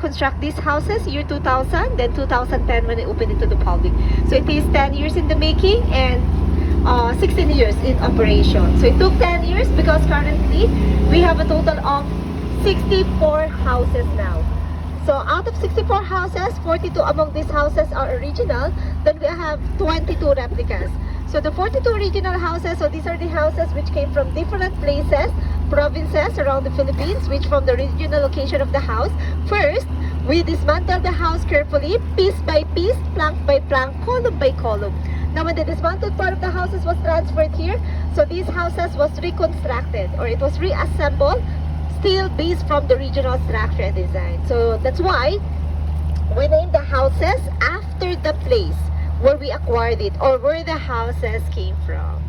construct these houses year 2000, then 2010 when it opened into the public. So it is 10 years in the making and 16 years in operation. So it took 10 years because currently we have a total of 64 houses now. So out of 64 houses, 42 among these houses are original. Then we have 22 replicas. So the 42 original houses, so these are the houses which came from different places, provinces around the Philippines, which from the original location of the house. First, we dismantled the house carefully, piece by piece, plank by plank, column by column. Now when the dismantled part of the houses was transferred here, so these houses was reconstructed or it was reassembled, still based from the original structure and design. So that's why we named the houses after the place where we acquired it or where the houses came from.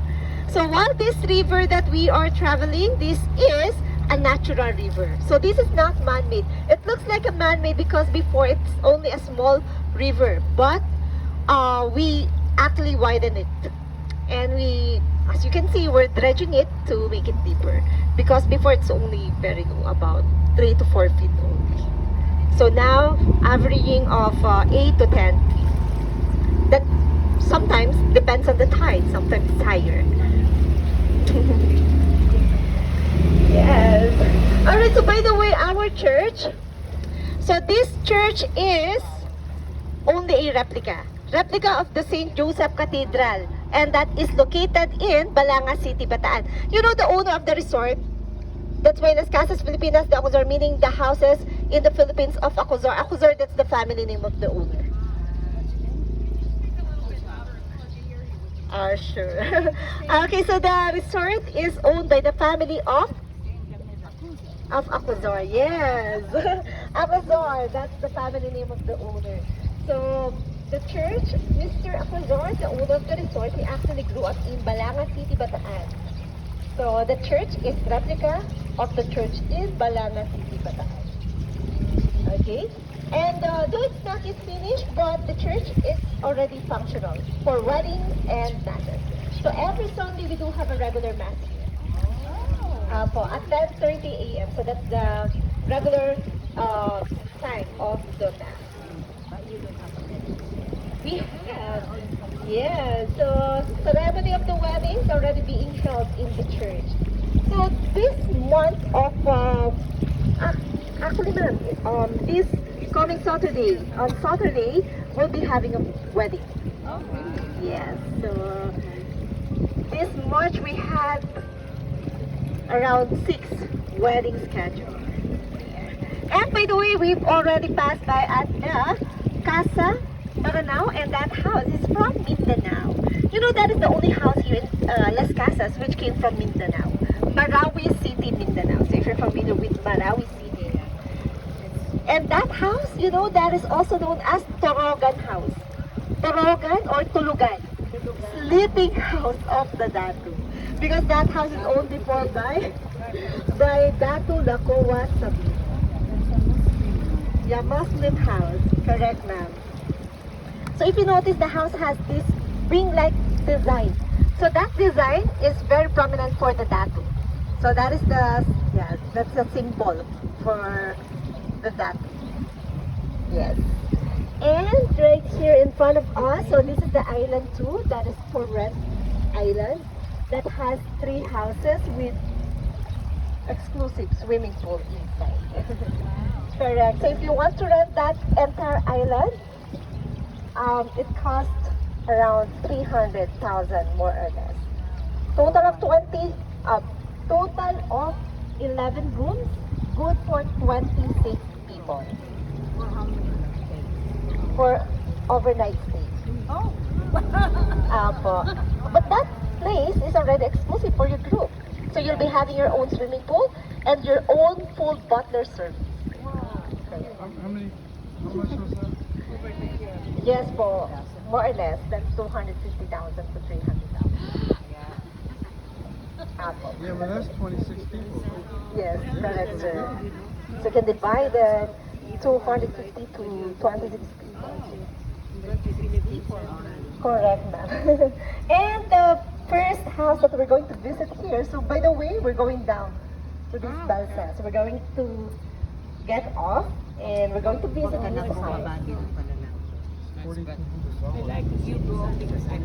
So while this river that we are traveling, this is a natural river. So this is not man-made. It looks like a man-made because before it's only a small river, but we actually widen it. And we, as you can see, we're dredging it to make it deeper. Because before it's only very low, about 3 to 4 feet only. So now, averaging of 8 to 10 feet. That sometimes depends on the tide, sometimes it's higher. Yes. Alright, so by the way, our church, so this church is only a replica of the St. Joseph Cathedral, and that is located in Balanga City, Bataan. You know the owner of the resort? That's why Las Casas Filipinas de Acuzar, meaning the houses in the Philippines of Acuzar. Acuzar, that's the family name of the owner. Sure. Okay, so the resort is owned by the family of Acuzar. Yes. Acuzar, that's the family name of the owner. So the church, Mr. Acuzar, the owner of the resort, he actually grew up in Balanga City, Bataan. So the church is replica of the church in Balanga City, Bataan. Okay? And though it's not yet finished, but the church is already functional for weddings and masses. So every Sunday we do have a regular mass here. At 10:30 a.m. So that's the regular time of the mass. We have, yes, so ceremony of the weddings already being held in the church. So this month of, actually this coming Saturday, on Saturday, we'll be having a wedding. Oh, really? Yes, so this March we had around 6 weddings scheduled. And by the way, we've already passed by at the Casa Maranao, and that house is from Mindanao. You know, that is the only house here in Las Casas which came from Mindanao. Marawi City, Mindanao. So if you're familiar with Marawi City. And that house, you know, that is also known as Torogan House. Torogan or Tulugan. Sleeping house of the Datu. Because that house is owned before by Datu Lakowa Sabino. Yeah, Muslim house. Correct, ma'am. So if you notice, the house has this ring-like design. So that design is very prominent for the Datu. So that is the, yeah, that's the symbol for the Datu. Yes. And right here in front of us, so this is the island too. That is for rent island. That has 3 houses with exclusive swimming pool inside. Correct. So if you want to rent that entire island, it costs around 300,000 more or less. Total of 11 rooms, good for 26 people. For overnight stay. Oh. But that place is already exclusive for your group. So you'll be having your own swimming pool and your own full butler service. Wow. How much was that? Yes, for more or less, that's 250,000 to 300,000. Yeah, but that's 26 people. Yes, correct, sir. So you can divide 250 to 26 people. Correct, ma'am. And the first house that we're going to visit here, so by the way, we're going down to this balsa. So we're going to get off and we're going to visit in this side. 4,200. I like you go because I'm